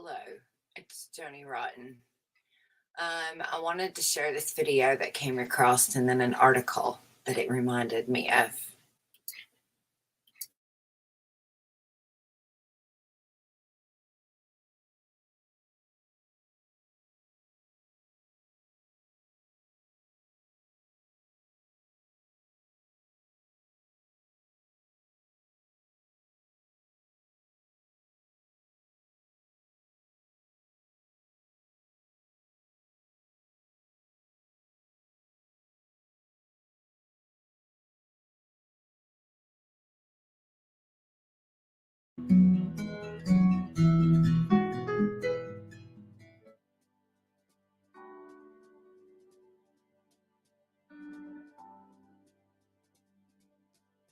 Hello, it's Joni Rotten. I wanted to share this video that came across and then an article that it reminded me of.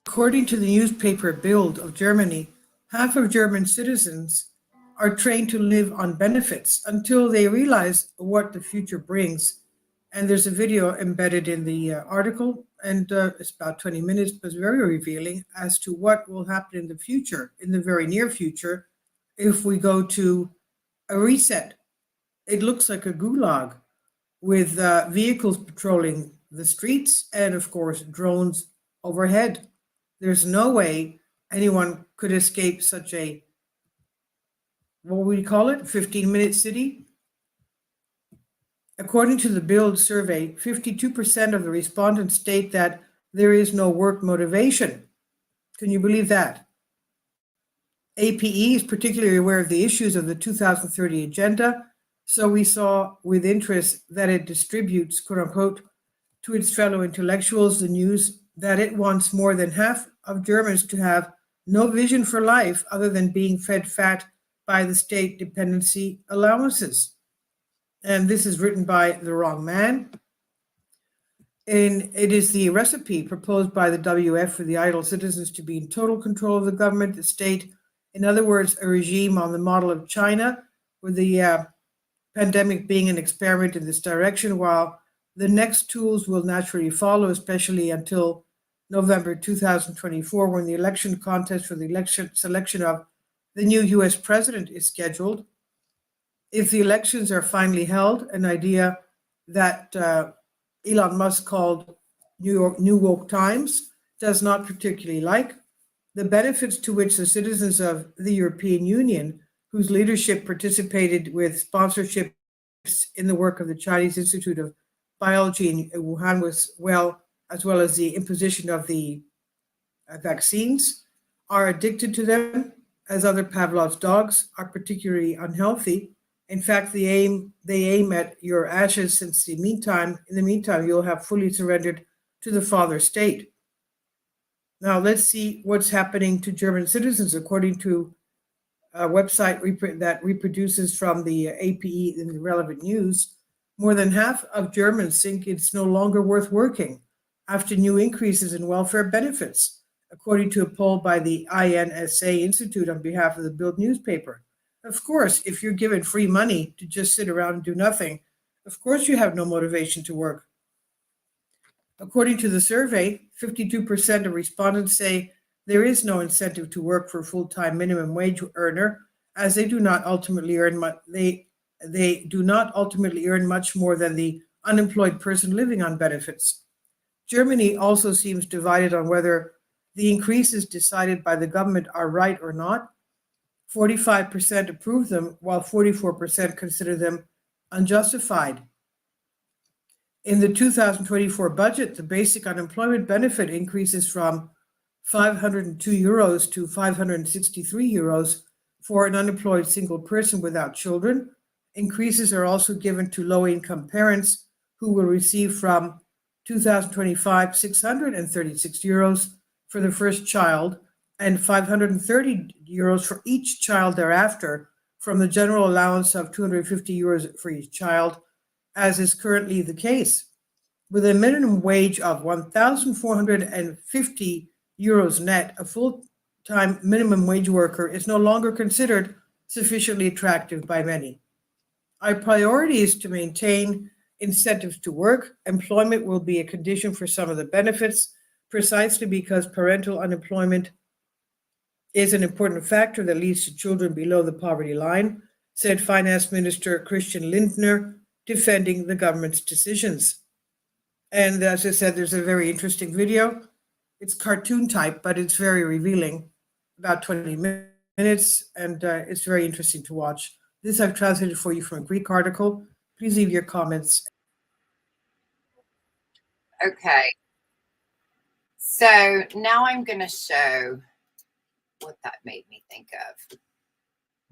According to the newspaper Bild of Germany, half of German citizens are trained to live on benefits until they realize what the future brings. And there's a video embedded in the article, and it's about 20 minutes, but it's very revealing as to what will happen in the future, in the very near future, if we go to a reset. It looks like a gulag with vehicles patrolling the streets and, of course, drones overhead. There's no way anyone could escape such a, what would we call it, 15-minute city? According to the Bild survey, 52% of the respondents state that there is no work motivation. Can you believe that? APE is particularly aware of the issues of the 2030 agenda, so we saw with interest that it distributes, quote unquote, to its fellow intellectuals the news that it wants more than half of Germans to have no vision for life other than being fed fat by the state dependency allowances. And this is written by the wrong man. And it is the recipe proposed by the WF for the idle citizens to be in total control of the government, the state. In other words, a regime on the model of China, with the pandemic being an experiment in this direction, while the next tools will naturally follow, especially until November 2024, when the election contest for the selection of the new US president is scheduled. If the elections are finally held, an idea that Elon Musk called New Woke Times does not particularly like, the benefits to which the citizens of the European Union, whose leadership participated with sponsorships in the work of the Chinese Institute of Biology in Wuhan, as well as the imposition of the vaccines, are addicted to them, as other Pavlov's dogs, are particularly unhealthy. In fact, they aim at your ashes, in the meantime, you'll have fully surrendered to the father state. Now, let's see what's happening to German citizens, according to a website that reproduces from the APE in the relevant news. More than half of Germans think it's no longer worth working after new increases in welfare benefits, according to a poll by the INSA Institute on behalf of the Bild newspaper. Of course, if you're given free money to just sit around and do nothing, of course you have no motivation to work. According to the survey, 52% of respondents say there is no incentive to work for a full-time minimum wage earner, as they do not ultimately earn much. They do not ultimately earn much more than the unemployed person living on benefits. Germany also seems divided on whether the increases decided by the government are right or not. 45% approve them, while 44% consider them unjustified. In the 2024 budget, the basic unemployment benefit increases from 502 euros to 563 euros for an unemployed single person without children. Increases are also given to low-income parents, who will receive from 2025 636 euros for the first child and 530 euros for each child thereafter, from the general allowance of 250 euros for each child, as is currently the case. With a minimum wage of 1,450 euros net, a full-time minimum wage worker is no longer considered sufficiently attractive by many. Our priority is to maintain incentives to work. Employment will be a condition for some of the benefits, precisely because parental unemployment is an important factor that leads to children below the poverty line. said Finance Minister Christian Lindner, defending the government's decisions. And as I said, there's a very interesting video. It's cartoon type, but it's very revealing, about 20 minutes, and it's very interesting to watch. This I've translated for you from a Greek article. Please leave your comments. Okay. So now I'm going to show what that made me think of.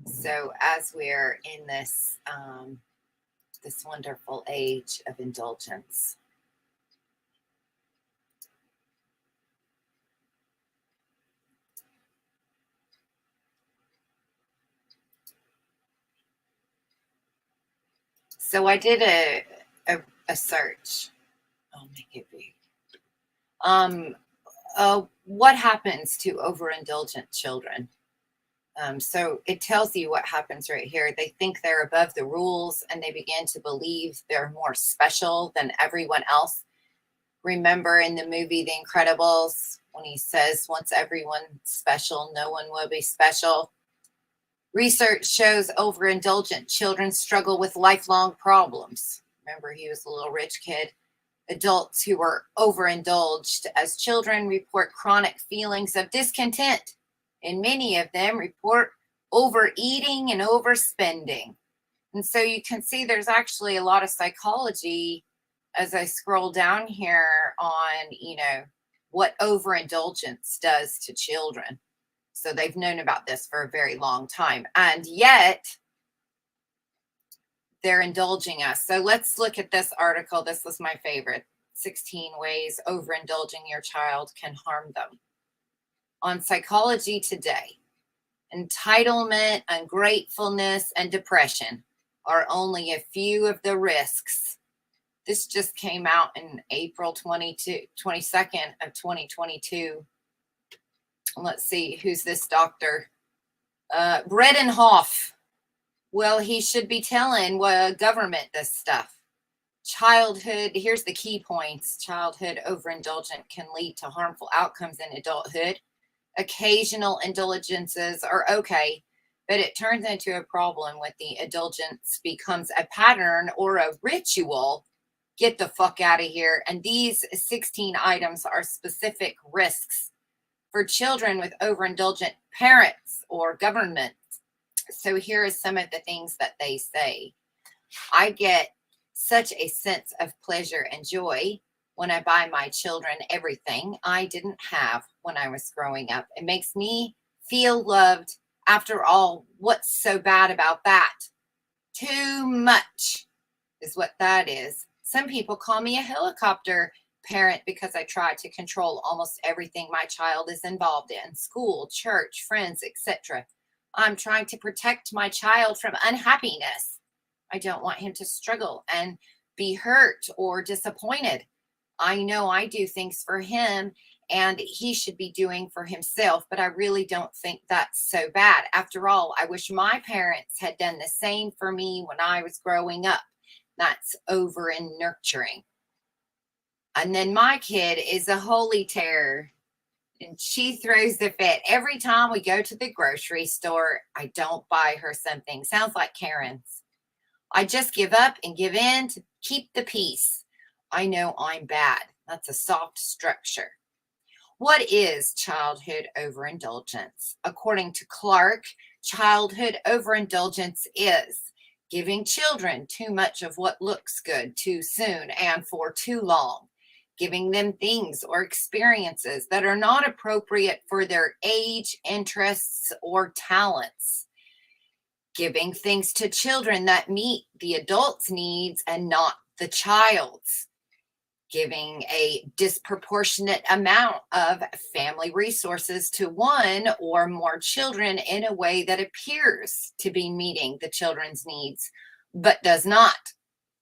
So as we're in this this wonderful age of indulgence, so I did a search. I'll make it big. What happens to overindulgent children? So it tells you what happens right here. They think they're above the rules and they begin to believe they're more special than everyone else. Remember in the movie The Incredibles when he says, once everyone's special, no one will be special. Research shows overindulgent children struggle with lifelong problems. Remember, he was a little rich kid. Adults who were overindulged as children report chronic feelings of discontent, and many of them report overeating and overspending. And so you can see there's actually a lot of psychology as I scroll down here on, what overindulgence does to children. So they've known about this for a very long time, and yet they're indulging us. So let's look at this article. This was my favorite. 16 ways overindulging your child can harm them. On Psychology Today, entitlement, ungratefulness, and depression are only a few of the risks. This just came out in April 22nd of 2022. Let's see, who's this doctor? Bredenhoff. Well, he should be telling government this stuff. Childhood, here's the key points. Childhood overindulgence can lead to harmful outcomes in adulthood. Occasional indulgences are okay, but it turns into a problem when the indulgence becomes a pattern or a ritual. Get the fuck out of here. And these 16 items are specific risks for children with overindulgent parents or government. So here is some of the things that they say. I get such a sense of pleasure and joy when I buy my children everything I didn't have when I was growing up. It makes me feel loved. After all, what's so bad about that? Too much is what that is. Some people call me a helicopter parent because I try to control almost everything my child is involved in: school, church, friends, etc. I'm trying to protect my child from unhappiness. I don't want him to struggle and be hurt or disappointed. I know I do things for him and he should be doing for himself, but I really don't think that's so bad. After all, I wish my parents had done the same for me when I was growing up. That's over in nurturing. And then my kid is a holy terror. And she throws the fit. Every time we go to the grocery store, I don't buy her something. Sounds like Karen's. I just give up and give in to keep the peace. I know I'm bad. That's a soft structure. What is childhood overindulgence? According to Clark, childhood overindulgence is giving children too much of what looks good too soon and for too long. Giving them things or experiences that are not appropriate for their age, interests, or talents. Giving things to children that meet the adult's needs and not the child's. Giving a disproportionate amount of family resources to one or more children in a way that appears to be meeting the children's needs, but does not.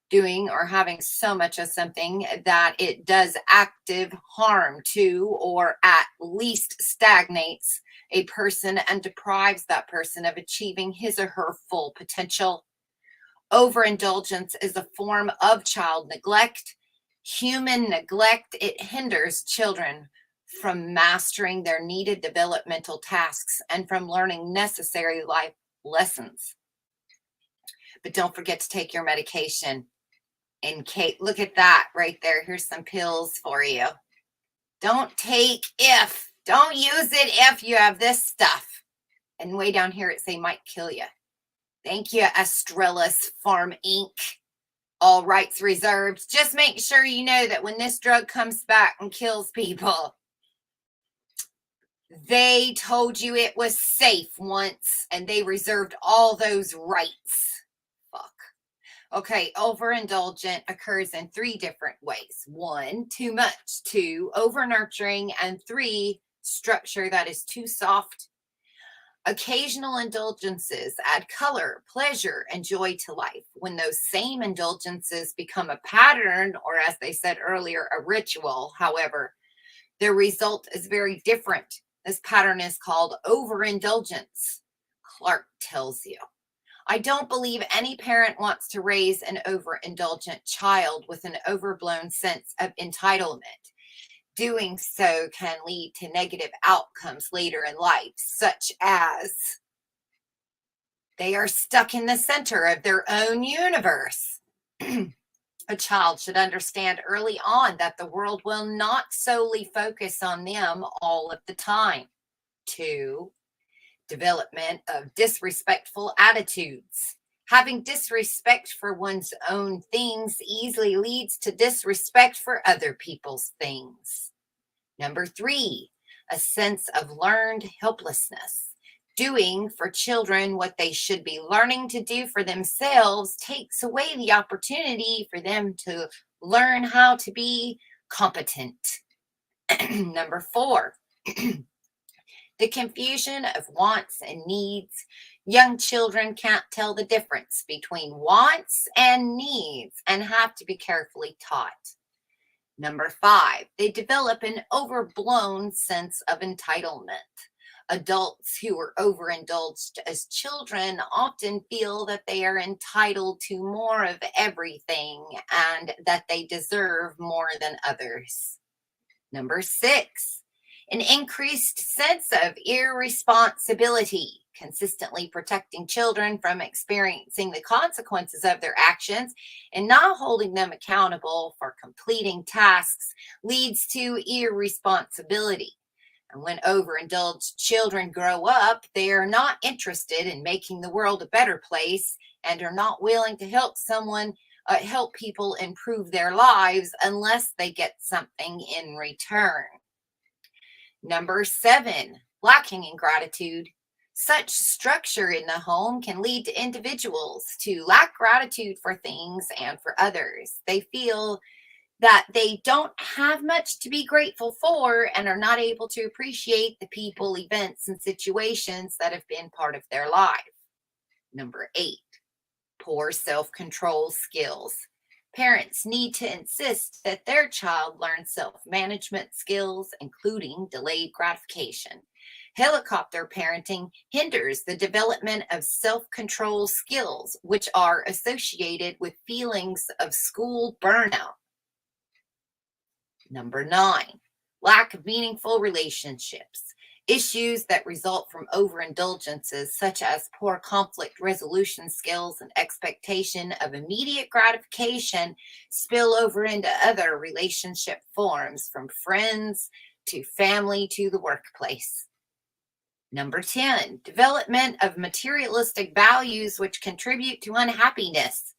Doing or having so much of something that it does active harm to, or at least stagnates a person and deprives that person of achieving his or her full potential. Overindulgence is a form of child neglect. Human neglect, it hinders children from mastering their needed developmental tasks and from learning necessary life lessons. But don't forget to take your medication. And Kate, look at that right there. Here's some pills for you. Don't use it if you have this stuff. And way down here it say might kill you. Thank you, Astrellis Farm Inc. All rights reserved. Just make sure you know that when this drug comes back and kills people, they told you it was safe once and they reserved all those rights. Fuck. Okay, overindulgent occurs in 3 different ways. 1, too much. 2, over-nurturing. And 3, structure that is too soft. Occasional indulgences add color, pleasure, and joy to life. When those same indulgences become a pattern, or as they said earlier, a ritual, however, the result is very different. This pattern is called overindulgence, Clark tells you. I don't believe any parent wants to raise an overindulgent child with an overblown sense of entitlement. Doing so can lead to negative outcomes later in life, such as they are stuck in the center of their own universe. A child should understand early on that the world will not solely focus on them all of the time. 2, development of disrespectful attitudes. Having disrespect for one's own things easily leads to disrespect for other people's things. Number 3, a sense of learned helplessness. Doing for children what they should be learning to do for themselves takes away the opportunity for them to learn how to be competent. Number 4, the confusion of wants and needs. Young children can't tell the difference between wants and needs and have to be carefully taught. Number 5, they develop an overblown sense of entitlement. Adults who were overindulged as children often feel that they are entitled to more of everything and that they deserve more than others. Number 6, an increased sense of irresponsibility, consistently protecting children from experiencing the consequences of their actions and not holding them accountable for completing tasks leads to irresponsibility. And when overindulged children grow up, they are not interested in making the world a better place and are not willing to help people improve their lives unless they get something in return. Number 7, lacking in gratitude. Such structure in the home can lead to individuals to lack gratitude for things and for others. They feel that they don't have much to be grateful for and are not able to appreciate the people, events, and situations that have been part of their life. Number 8, poor self-control skills. Parents need to insist that their child learn self-management skills, including delayed gratification. Helicopter parenting hinders the development of self-control skills, which are associated with feelings of school burnout. Number 9, lack of meaningful relationships. Issues that result from overindulgences, such as poor conflict resolution skills and expectation of immediate gratification, spill over into other relationship forms, from friends to family to the workplace. Number 10, development of materialistic values which contribute to unhappiness.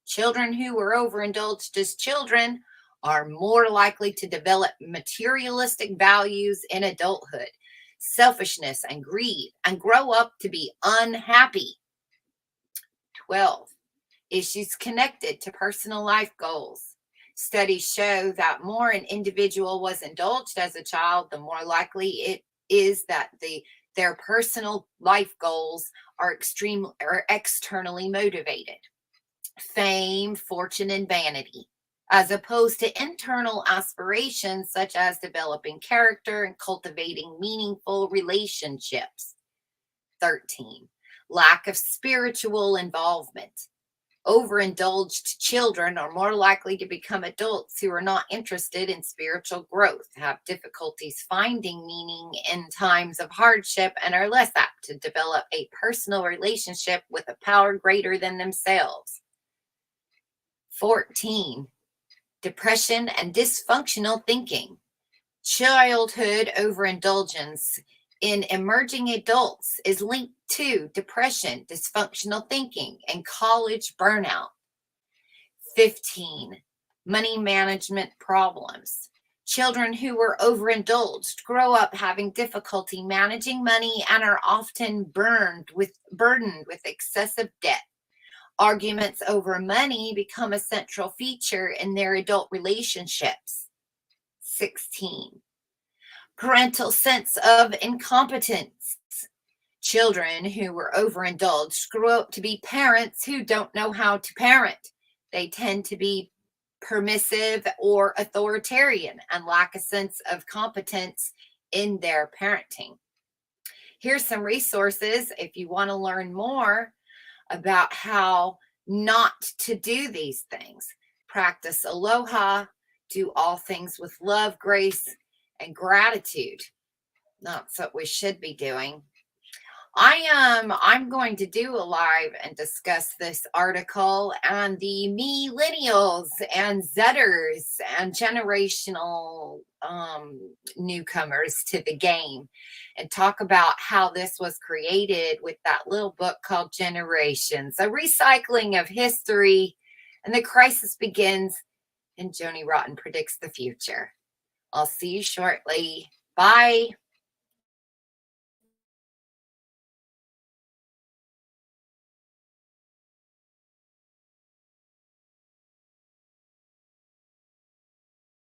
Children who were overindulged as children are more likely to develop materialistic values in adulthood, selfishness and greed, and grow up to be unhappy. 12, issues connected to personal life goals. Studies show that more an individual was indulged as a child, the more likely it is that their personal life goals are externally motivated. Fame, fortune, and vanity, as opposed to internal aspirations such as developing character and cultivating meaningful relationships. 13, lack of spiritual involvement. Overindulged children are more likely to become adults who are not interested in spiritual growth, have difficulties finding meaning in times of hardship, and are less apt to develop a personal relationship with a power greater than themselves. 14. Depression and dysfunctional thinking. Childhood overindulgence in emerging adults is linked to depression, dysfunctional thinking, and college burnout. 15. Money management problems. Children who were overindulged grow up having difficulty managing money and are often burdened with excessive debt. Arguments over money become a central feature in their adult relationships. 16. Parental sense of incompetence. Children who were overindulged grow up to be parents who don't know how to parent. They tend to be permissive or authoritarian and lack a sense of competence in their parenting. Here's some resources if you want to learn more about how not to do these things. Practice aloha, do all things with love, grace, and gratitude. That's what we should be doing. I'm going to do a live and discuss this article and the millennials and Zetters and generational newcomers to the game, and talk about how this was created with that little book called Generations, a recycling of history, and the crisis begins, and Joni Rotten predicts the future. I'll see you shortly. Bye.